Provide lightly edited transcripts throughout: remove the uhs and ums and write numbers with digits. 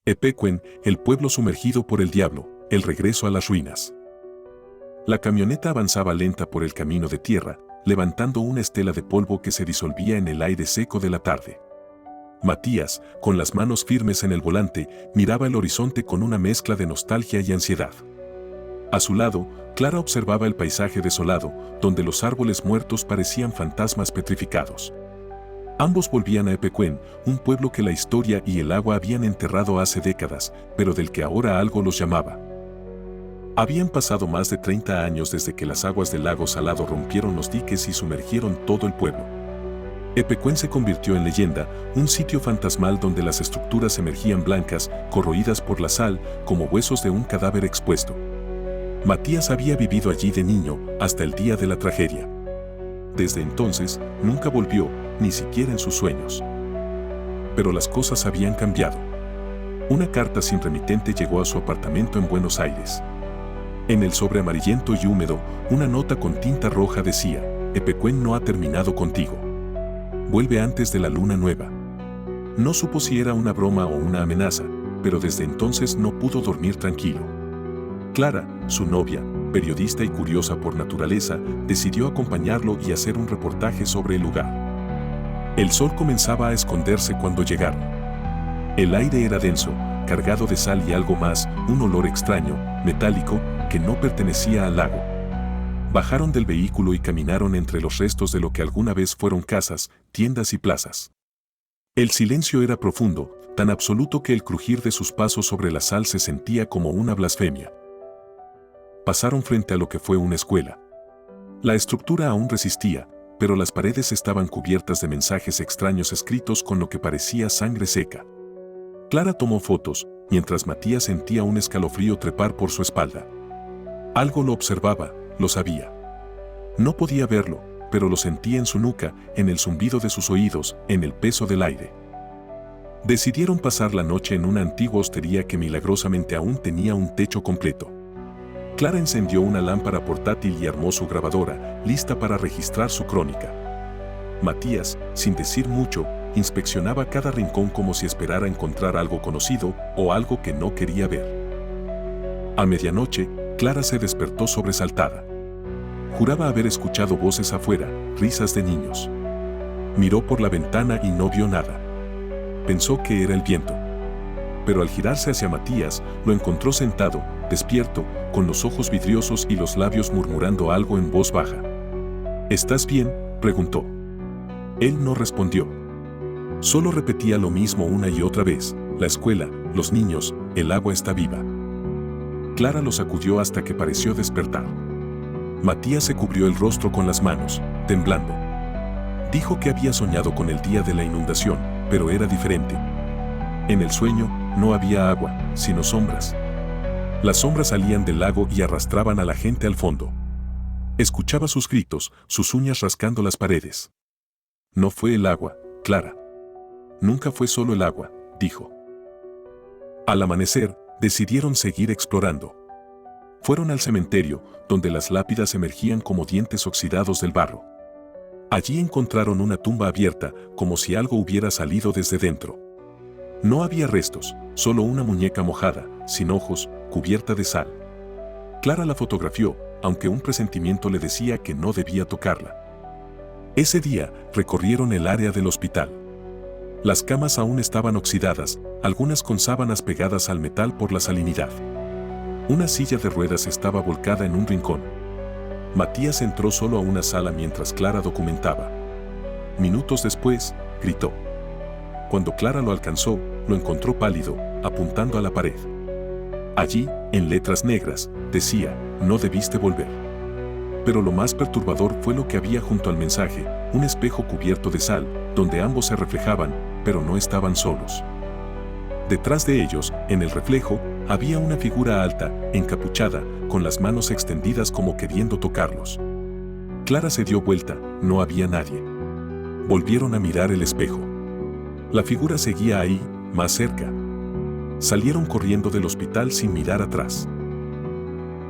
Epecuén, el pueblo sumergido por el diablo, el regreso a las ruinas. La camioneta avanzaba lenta por el camino de tierra, levantando una estela de polvo que se disolvía en el aire seco de la tarde. Matías, con las manos firmes en el volante, miraba el horizonte con una mezcla de nostalgia y ansiedad. A su lado, Clara observaba el paisaje desolado, donde los árboles muertos parecían fantasmas petrificados. Ambos volvían a Epecuén, un pueblo que la historia y el agua habían enterrado hace décadas, pero del que ahora algo los llamaba. Habían pasado más de 30 años desde que las aguas del lago Salado rompieron los diques y sumergieron todo el pueblo. Epecuén se convirtió en leyenda, un sitio fantasmal donde las estructuras emergían blancas, corroídas por la sal, como huesos de un cadáver expuesto. Matías había vivido allí de niño, hasta el día de la tragedia. Desde entonces, nunca volvió, ni siquiera en sus sueños. Pero las cosas habían cambiado. Una carta sin remitente llegó a su apartamento en Buenos Aires. En el sobre amarillento y húmedo, una nota con tinta roja decía: Epecuén no ha terminado contigo. Vuelve antes de la luna nueva. No supo si era una broma o una amenaza, pero desde entonces no pudo dormir tranquilo. Clara, su novia, periodista y curiosa por naturaleza, decidió acompañarlo y hacer un reportaje sobre el lugar. El sol comenzaba a esconderse cuando llegaron. El aire era denso, cargado de sal y algo más, un olor extraño, metálico, que no pertenecía al lago. Bajaron del vehículo y caminaron entre los restos de lo que alguna vez fueron casas, tiendas y plazas. El silencio era profundo, tan absoluto que el crujir de sus pasos sobre la sal se sentía como una blasfemia. Pasaron frente a lo que fue una escuela. La estructura aún resistía, pero las paredes estaban cubiertas de mensajes extraños escritos con lo que parecía sangre seca. Clara tomó fotos, mientras Matías sentía un escalofrío trepar por su espalda. Algo lo observaba, lo sabía. No podía verlo, pero lo sentía en su nuca, en el zumbido de sus oídos, en el peso del aire. Decidieron pasar la noche en una antigua hostería que milagrosamente aún tenía un techo completo. Clara encendió una lámpara portátil y armó su grabadora, lista para registrar su crónica. Matías, sin decir mucho, inspeccionaba cada rincón como si esperara encontrar algo conocido o algo que no quería ver. A medianoche, Clara se despertó sobresaltada. Juraba haber escuchado voces afuera, risas de niños. Miró por la ventana y no vio nada. Pensó que era el viento. Pero al girarse hacia Matías, lo encontró sentado, despierto, con los ojos vidriosos y los labios murmurando algo en voz baja. ¿Estás bien?, preguntó. Él no respondió. Solo repetía lo mismo una y otra vez: la escuela, los niños, el agua está viva. Clara lo sacudió hasta que pareció despertar. Matías se cubrió el rostro con las manos, temblando. Dijo que había soñado con el día de la inundación, pero era diferente. En el sueño, no había agua, sino sombras. Las sombras salían del lago y arrastraban a la gente al fondo. Escuchaba sus gritos, sus uñas rascando las paredes. No fue el agua, Clara. Nunca fue solo el agua, dijo. Al amanecer, decidieron seguir explorando. Fueron al cementerio, donde las lápidas emergían como dientes oxidados del barro. Allí encontraron una tumba abierta, como si algo hubiera salido desde dentro. No había restos, solo una muñeca mojada, sin ojos, cubierta de sal. Clara la fotografió, aunque un presentimiento le decía que no debía tocarla. Ese día, recorrieron el área del hospital. Las camas aún estaban oxidadas, algunas con sábanas pegadas al metal por la salinidad. Una silla de ruedas estaba volcada en un rincón. Matías entró solo a una sala mientras Clara documentaba. Minutos después, gritó. Cuando Clara lo alcanzó, lo encontró pálido, apuntando a la pared. Allí, en letras negras, decía: no debiste volver. Pero lo más perturbador fue lo que había junto al mensaje: un espejo cubierto de sal, donde ambos se reflejaban, pero no estaban solos. Detrás de ellos, en el reflejo, había una figura alta, encapuchada, con las manos extendidas como queriendo tocarlos. Clara se dio vuelta, no había nadie. Volvieron a mirar el espejo. La figura seguía ahí, más cerca. Salieron corriendo del hospital sin mirar atrás.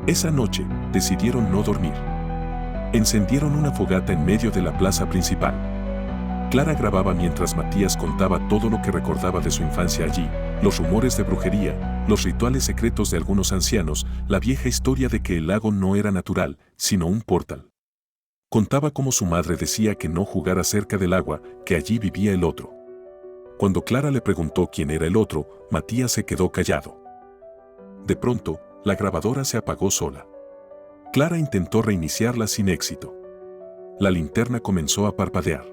Esa noche, decidieron no dormir. Encendieron una fogata en medio de la plaza principal. Clara grababa mientras Matías contaba todo lo que recordaba de su infancia allí, los rumores de brujería, los rituales secretos de algunos ancianos, la vieja historia de que el lago no era natural, sino un portal. Contaba cómo su madre decía que no jugara cerca del agua, que allí vivía el otro. Cuando Clara le preguntó quién era el otro, Matías se quedó callado. De pronto, la grabadora se apagó sola. Clara intentó reiniciarla sin éxito. La linterna comenzó a parpadear.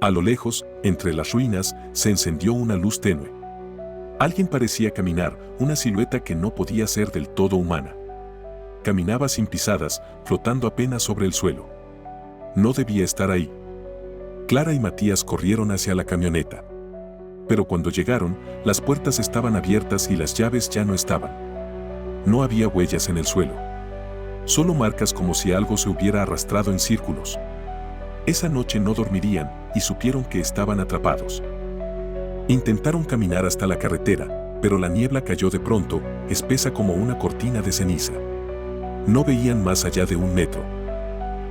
A lo lejos, entre las ruinas, se encendió una luz tenue. Alguien parecía caminar, una silueta que no podía ser del todo humana. Caminaba sin pisadas, flotando apenas sobre el suelo. No debía estar ahí. Clara y Matías corrieron hacia la camioneta. Pero cuando llegaron, las puertas estaban abiertas y las llaves ya no estaban. No había huellas en el suelo. Solo marcas como si algo se hubiera arrastrado en círculos. Esa noche no dormirían y supieron que estaban atrapados. Intentaron caminar hasta la carretera, pero la niebla cayó de pronto, espesa como una cortina de ceniza. No veían más allá de 1 metro.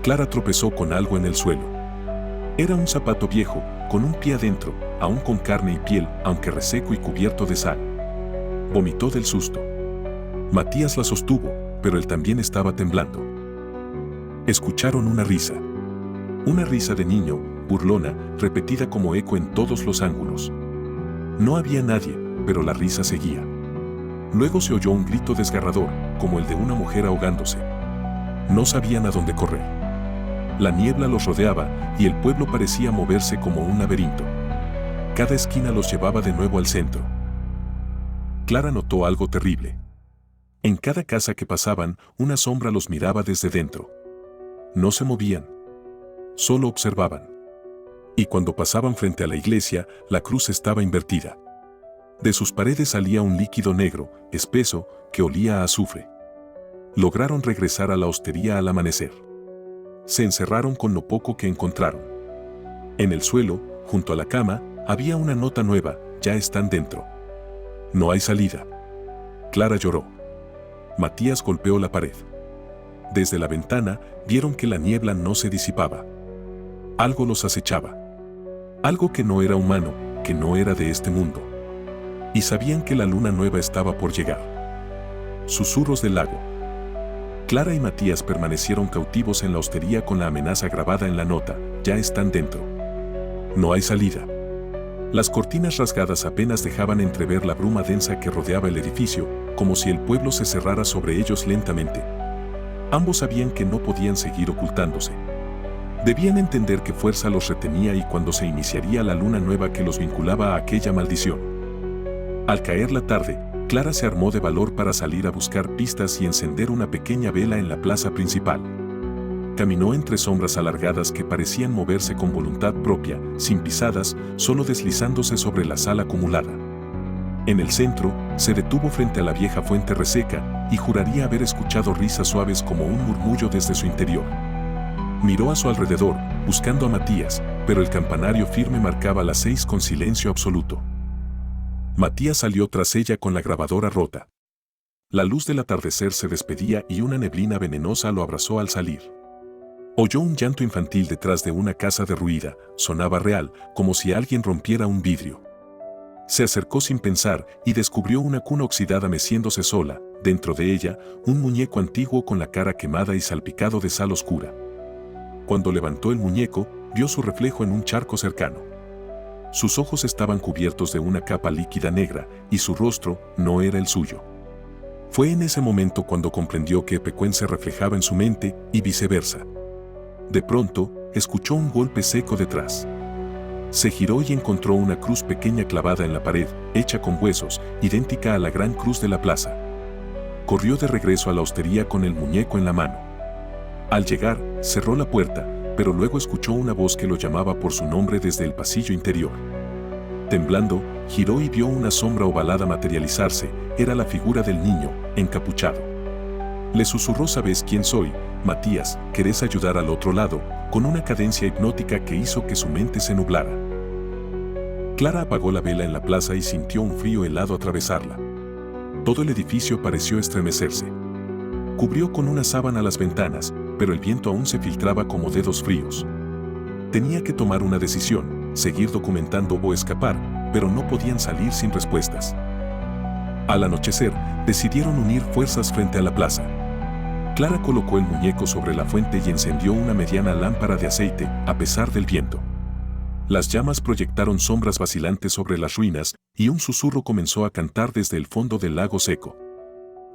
Clara tropezó con algo en el suelo. Era un zapato viejo, con un pie adentro, aún con carne y piel, aunque reseco y cubierto de sal. Vomitó del susto. Matías la sostuvo, pero él también estaba temblando. Escucharon una risa. Una risa de niño, burlona, repetida como eco en todos los ángulos. No había nadie, pero la risa seguía. Luego se oyó un grito desgarrador, como el de una mujer ahogándose. No sabían a dónde correr. La niebla los rodeaba y el pueblo parecía moverse como un laberinto. Cada esquina los llevaba de nuevo al centro. Clara notó algo terrible. En cada casa que pasaban, una sombra los miraba desde dentro. No se movían. Solo observaban. Y cuando pasaban frente a la iglesia, la cruz estaba invertida. De sus paredes salía un líquido negro, espeso, que olía a azufre. Lograron regresar a la hostería al amanecer. Se encerraron con lo poco que encontraron. En el suelo, junto a la cama, había una nota nueva: ya están dentro. No hay salida. Clara lloró. Matías golpeó la pared. Desde la ventana, vieron que la niebla no se disipaba. Algo los acechaba. Algo que no era humano, que no era de este mundo. Y sabían que la luna nueva estaba por llegar. Susurros del lago. Clara y Matías permanecieron cautivos en la hostería con la amenaza grabada en la nota: ya están dentro. No hay salida. Las cortinas rasgadas apenas dejaban entrever la bruma densa que rodeaba el edificio, como si el pueblo se cerrara sobre ellos lentamente. Ambos sabían que no podían seguir ocultándose. Debían entender qué fuerza los retenía y cuándo se iniciaría la luna nueva que los vinculaba a aquella maldición. Al caer la tarde, Clara se armó de valor para salir a buscar pistas y encender una pequeña vela en la plaza principal. Caminó entre sombras alargadas que parecían moverse con voluntad propia, sin pisadas, solo deslizándose sobre la sal acumulada. En el centro, se detuvo frente a la vieja fuente reseca y juraría haber escuchado risas suaves como un murmullo desde su interior. Miró a su alrededor, buscando a Matías, pero el campanario firme marcaba las 6 con silencio absoluto. Matías salió tras ella con la grabadora rota. La luz del atardecer se despedía y una neblina venenosa lo abrazó al salir. Oyó un llanto infantil detrás de una casa derruida, sonaba real, como si alguien rompiera un vidrio. Se acercó sin pensar y descubrió una cuna oxidada meciéndose sola, dentro de ella, un muñeco antiguo con la cara quemada y salpicado de sal oscura. Cuando levantó el muñeco, vio su reflejo en un charco cercano. Sus ojos estaban cubiertos de una capa líquida negra y su rostro no era el suyo. Fue en ese momento cuando comprendió que Epecuén se reflejaba en su mente y viceversa. De pronto, escuchó un golpe seco detrás. Se giró y encontró una cruz pequeña clavada en la pared, hecha con huesos, idéntica a la gran cruz de la plaza. Corrió de regreso a la hostería con el muñeco en la mano. Al llegar, cerró la puerta, pero luego escuchó una voz que lo llamaba por su nombre desde el pasillo interior. Temblando, giró y vio una sombra ovalada materializarse. Era la figura del niño, encapuchado. Le susurró: ¿sabes quién soy, Matías? ¿Querés ayudar al otro lado?, con una cadencia hipnótica que hizo que su mente se nublara. Clara apagó la vela en la plaza y sintió un frío helado atravesarla. Todo el edificio pareció estremecerse. Cubrió con una sábana las ventanas, pero el viento aún se filtraba como dedos fríos. Tenía que tomar una decisión: seguir documentando o escapar, pero no podían salir sin respuestas. Al anochecer, decidieron unir fuerzas frente a la plaza. Clara colocó el muñeco sobre la fuente y encendió una mediana lámpara de aceite, a pesar del viento. Las llamas proyectaron sombras vacilantes sobre las ruinas y un susurro comenzó a cantar desde el fondo del lago seco.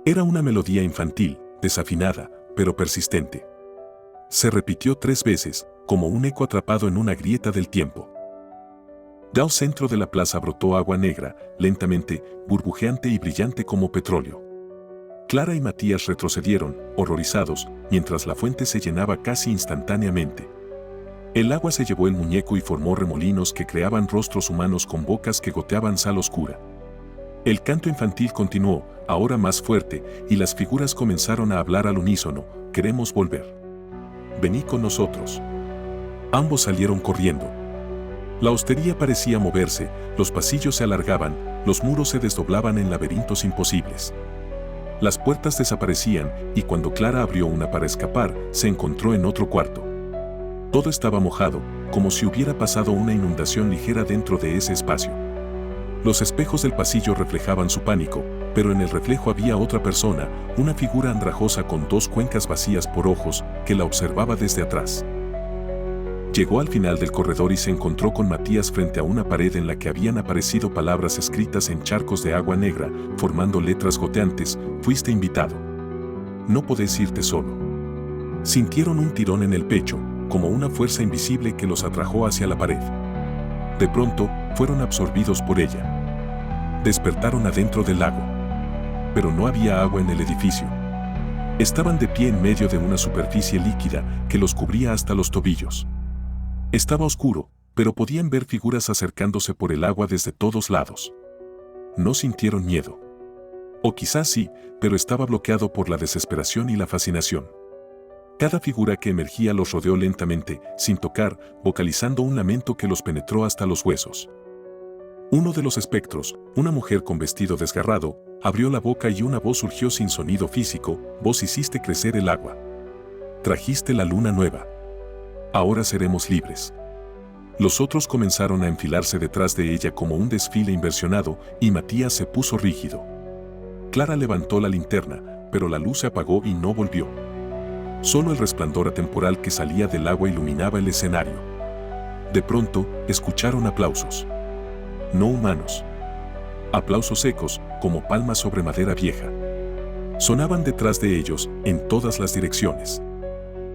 Era una melodía infantil, desafinada, pero persistente. Se repitió 3 veces, como un eco atrapado en una grieta del tiempo. Del centro de la plaza brotó agua negra, lentamente, burbujeante y brillante como petróleo. Clara y Matías retrocedieron, horrorizados, mientras la fuente se llenaba casi instantáneamente. El agua se llevó el muñeco y formó remolinos que creaban rostros humanos con bocas que goteaban sal oscura. El canto infantil continuó, ahora más fuerte, y las figuras comenzaron a hablar al unísono: «Queremos volver. Vení con nosotros». Ambos salieron corriendo. La hostería parecía moverse, los pasillos se alargaban, los muros se desdoblaban en laberintos imposibles. Las puertas desaparecían y cuando Clara abrió una para escapar, se encontró en otro cuarto. Todo estaba mojado, como si hubiera pasado una inundación ligera dentro de ese espacio. Los espejos del pasillo reflejaban su pánico, pero en el reflejo había otra persona, una figura andrajosa con 2 cuencas vacías por ojos, que la observaba desde atrás. Llegó al final del corredor y se encontró con Matías frente a una pared en la que habían aparecido palabras escritas en charcos de agua negra, formando letras goteantes: «Fuiste invitado. No podés irte solo». Sintieron un tirón en el pecho, como una fuerza invisible que los atrajo hacia la pared. De pronto, fueron absorbidos por ella. Despertaron adentro del lago. Pero no había agua en el edificio. Estaban de pie en medio de una superficie líquida que los cubría hasta los tobillos. Estaba oscuro, pero podían ver figuras acercándose por el agua desde todos lados. No sintieron miedo. O quizás sí, pero estaba bloqueado por la desesperación y la fascinación. Cada figura que emergía los rodeó lentamente, sin tocar, vocalizando un lamento que los penetró hasta los huesos. Uno de los espectros, una mujer con vestido desgarrado, abrió la boca y una voz surgió sin sonido físico: «Vos hiciste crecer el agua. Trajiste la luna nueva. Ahora seremos libres». Los otros comenzaron a enfilarse detrás de ella como un desfile inversionado y Matías se puso rígido. Clara levantó la linterna, pero la luz se apagó y no volvió. Solo el resplandor atemporal que salía del agua iluminaba el escenario. De pronto, escucharon aplausos. No humanos. Aplausos secos, como palmas sobre madera vieja. Sonaban detrás de ellos, en todas las direcciones.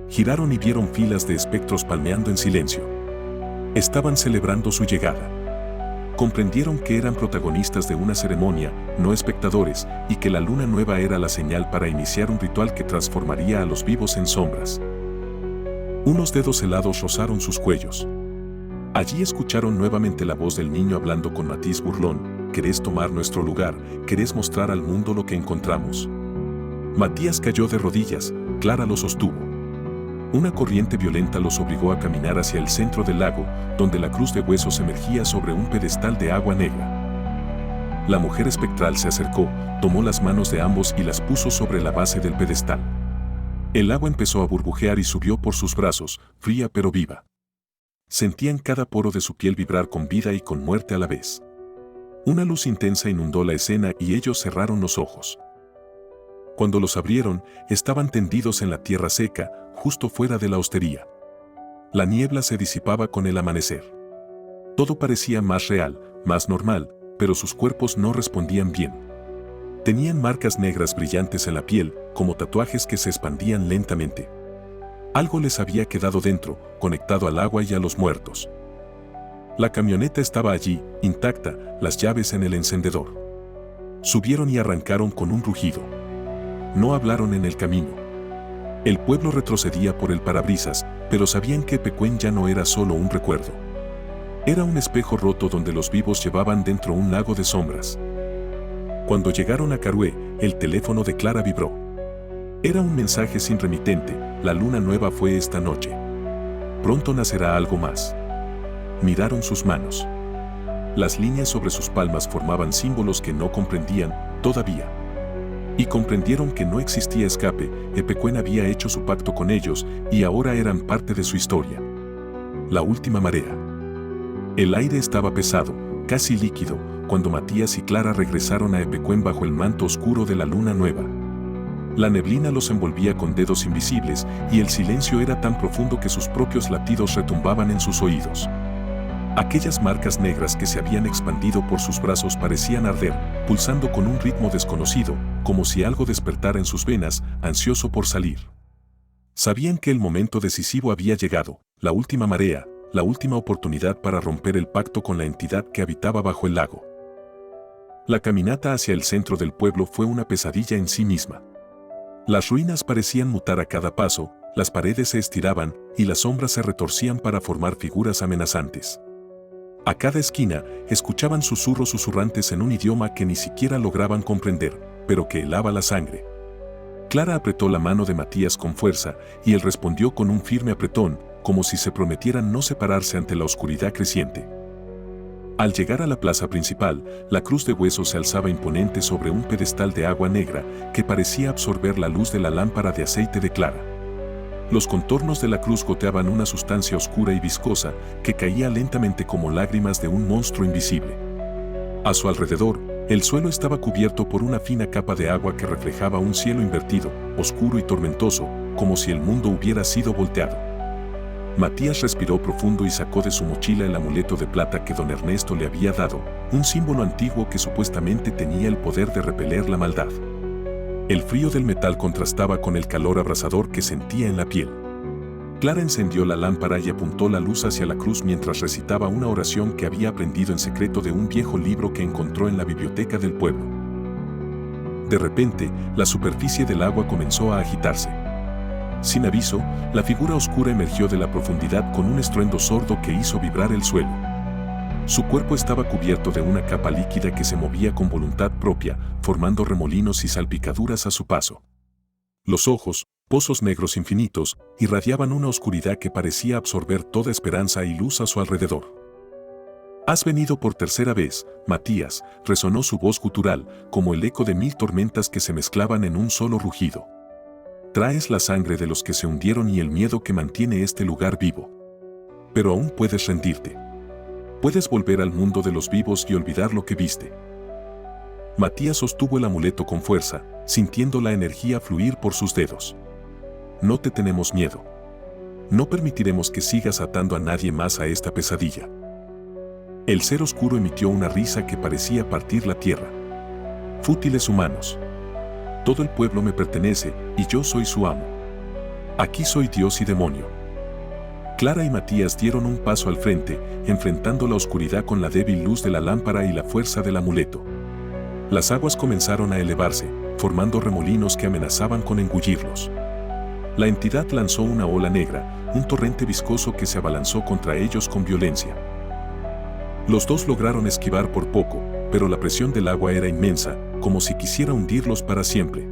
Giraron y vieron filas de espectros palmeando en silencio. Estaban celebrando su llegada. Comprendieron que eran protagonistas de una ceremonia, no espectadores, y que la luna nueva era la señal para iniciar un ritual que transformaría a los vivos en sombras. Unos dedos helados rozaron sus cuellos. Allí escucharon nuevamente la voz del niño hablando con matiz burlón: «¿Querés tomar nuestro lugar? ¿Querés mostrar al mundo lo que encontramos?». Matías cayó de rodillas, Clara lo sostuvo. Una corriente violenta los obligó a caminar hacia el centro del lago, donde la cruz de huesos emergía sobre un pedestal de agua negra. La mujer espectral se acercó, tomó las manos de ambos y las puso sobre la base del pedestal. El agua empezó a burbujear y subió por sus brazos, fría pero viva. Sentían cada poro de su piel vibrar con vida y con muerte a la vez. Una luz intensa inundó la escena y ellos cerraron los ojos. Cuando los abrieron, estaban tendidos en la tierra seca, justo fuera de la hostería. La niebla se disipaba con el amanecer. Todo parecía más real, más normal, pero sus cuerpos no respondían bien. Tenían marcas negras brillantes en la piel, como tatuajes que se expandían lentamente. Algo les había quedado dentro, conectado al agua y a los muertos. La camioneta estaba allí, intacta, las llaves en el encendedor. Subieron y arrancaron con un rugido. No hablaron en el camino. El pueblo retrocedía por el parabrisas, pero sabían que Pecuén ya no era solo un recuerdo. Era un espejo roto donde los vivos llevaban dentro un lago de sombras. Cuando llegaron a Carué, el teléfono de Clara vibró. Era un mensaje sin remitente: «La luna nueva fue esta noche. Pronto nacerá algo más». Miraron sus manos. Las líneas sobre sus palmas formaban símbolos que no comprendían, todavía. Y comprendieron que no existía escape, Pecuén había hecho su pacto con ellos y ahora eran parte de su historia. La última marea. El aire estaba pesado, casi líquido, cuando Matías y Clara regresaron a Epecuén bajo el manto oscuro de la luna nueva. La neblina los envolvía con dedos invisibles y el silencio era tan profundo que sus propios latidos retumbaban en sus oídos. Aquellas marcas negras que se habían expandido por sus brazos parecían arder, pulsando con un ritmo desconocido, como si algo despertara en sus venas, ansioso por salir. Sabían que el momento decisivo había llegado, la última marea, la última oportunidad para romper el pacto con la entidad que habitaba bajo el lago. La caminata hacia el centro del pueblo fue una pesadilla en sí misma. Las ruinas parecían mutar a cada paso, las paredes se estiraban y las sombras se retorcían para formar figuras amenazantes. A cada esquina, escuchaban susurros susurrantes en un idioma que ni siquiera lograban comprender, pero que helaba la sangre. Clara apretó la mano de Matías con fuerza y él respondió con un firme apretón, como si se prometieran no separarse ante la oscuridad creciente. Al llegar a la plaza principal, la cruz de huesos se alzaba imponente sobre un pedestal de agua negra que parecía absorber la luz de la lámpara de aceite de Clara. Los contornos de la cruz goteaban una sustancia oscura y viscosa que caía lentamente como lágrimas de un monstruo invisible. A su alrededor, el suelo estaba cubierto por una fina capa de agua que reflejaba un cielo invertido, oscuro y tormentoso, como si el mundo hubiera sido volteado. Matías respiró profundo y sacó de su mochila el amuleto de plata que don Ernesto le había dado, un símbolo antiguo que supuestamente tenía el poder de repeler la maldad. El frío del metal contrastaba con el calor abrasador que sentía en la piel. Clara encendió la lámpara y apuntó la luz hacia la cruz mientras recitaba una oración que había aprendido en secreto de un viejo libro que encontró en la biblioteca del pueblo. De repente, la superficie del agua comenzó a agitarse. Sin aviso, la figura oscura emergió de la profundidad con un estruendo sordo que hizo vibrar el suelo. Su cuerpo estaba cubierto de una capa líquida que se movía con voluntad propia, formando remolinos y salpicaduras a su paso. Los ojos, pozos negros infinitos, irradiaban una oscuridad que parecía absorber toda esperanza y luz a su alrededor. «Has venido por tercera vez, Matías», resonó su voz gutural, como el eco de 1000 tormentas que se mezclaban en un solo rugido. «Traes la sangre de los que se hundieron y el miedo que mantiene este lugar vivo. Pero aún puedes rendirte. Puedes volver al mundo de los vivos y olvidar lo que viste». Matías sostuvo el amuleto con fuerza, sintiendo la energía fluir por sus dedos. «No te tenemos miedo. No permitiremos que sigas atando a nadie más a esta pesadilla». El ser oscuro emitió una risa que parecía partir la tierra. «Fútiles humanos. Todo el pueblo me pertenece y yo soy su amo. Aquí soy Dios y demonio». Clara y Matías dieron un paso al frente, enfrentando la oscuridad con la débil luz de la lámpara y la fuerza del amuleto. Las aguas comenzaron a elevarse, formando remolinos que amenazaban con engullirlos. La entidad lanzó una ola negra, un torrente viscoso que se abalanzó contra ellos con violencia. Los dos lograron esquivar por poco, pero la presión del agua era inmensa, como si quisiera hundirlos para siempre.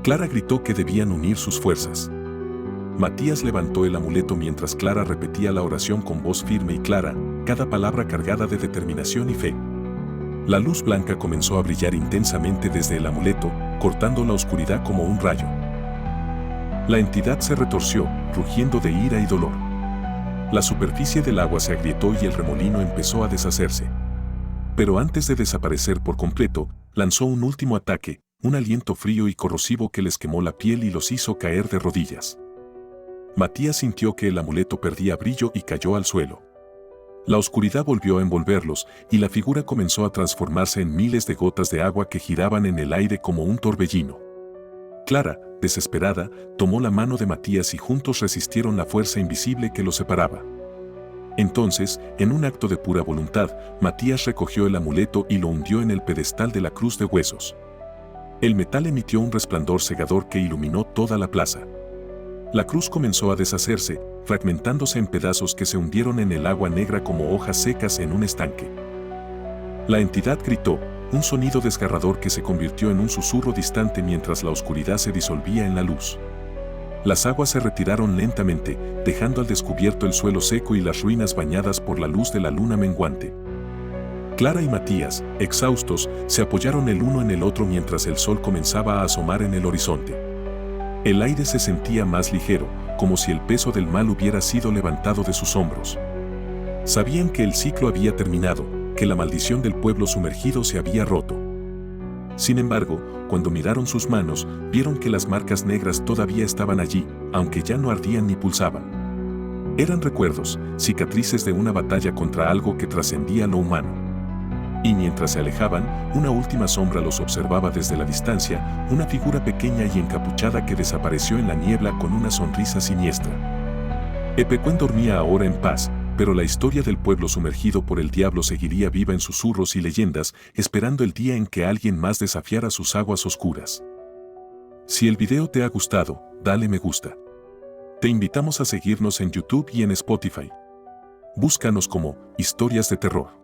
Clara gritó que debían unir sus fuerzas. Matías levantó el amuleto mientras Clara repetía la oración con voz firme y clara, cada palabra cargada de determinación y fe. La luz blanca comenzó a brillar intensamente desde el amuleto, cortando la oscuridad como un rayo. La entidad se retorció, rugiendo de ira y dolor. La superficie del agua se agrietó y el remolino empezó a deshacerse. Pero antes de desaparecer por completo, lanzó un último ataque, un aliento frío y corrosivo que les quemó la piel y los hizo caer de rodillas. Matías sintió que el amuleto perdía brillo y cayó al suelo. La oscuridad volvió a envolverlos y la figura comenzó a transformarse en miles de gotas de agua que giraban en el aire como un torbellino. Clara, desesperada, tomó la mano de Matías y juntos resistieron la fuerza invisible que los separaba. Entonces, en un acto de pura voluntad, Matías recogió el amuleto y lo hundió en el pedestal de la cruz de huesos. El metal emitió un resplandor cegador que iluminó toda la plaza. La cruz comenzó a deshacerse, fragmentándose en pedazos que se hundieron en el agua negra como hojas secas en un estanque. La entidad gritó, un sonido desgarrador que se convirtió en un susurro distante mientras la oscuridad se disolvía en la luz. Las aguas se retiraron lentamente, dejando al descubierto el suelo seco y las ruinas bañadas por la luz de la luna menguante. Clara y Matías, exhaustos, se apoyaron el uno en el otro mientras el sol comenzaba a asomar en el horizonte. El aire se sentía más ligero, como si el peso del mal hubiera sido levantado de sus hombros. Sabían que el ciclo había terminado, que la maldición del pueblo sumergido se había roto. Sin embargo, cuando miraron sus manos, vieron que las marcas negras todavía estaban allí, aunque ya no ardían ni pulsaban. Eran recuerdos, cicatrices de una batalla contra algo que trascendía lo humano. Y mientras se alejaban, una última sombra los observaba desde la distancia, una figura pequeña y encapuchada que desapareció en la niebla con una sonrisa siniestra. Epecuén dormía ahora en paz, pero la historia del pueblo sumergido por el diablo seguiría viva en susurros y leyendas, esperando el día en que alguien más desafiara sus aguas oscuras. Si el video te ha gustado, dale me gusta. Te invitamos a seguirnos en YouTube y en Spotify. Búscanos como Historias de Terror.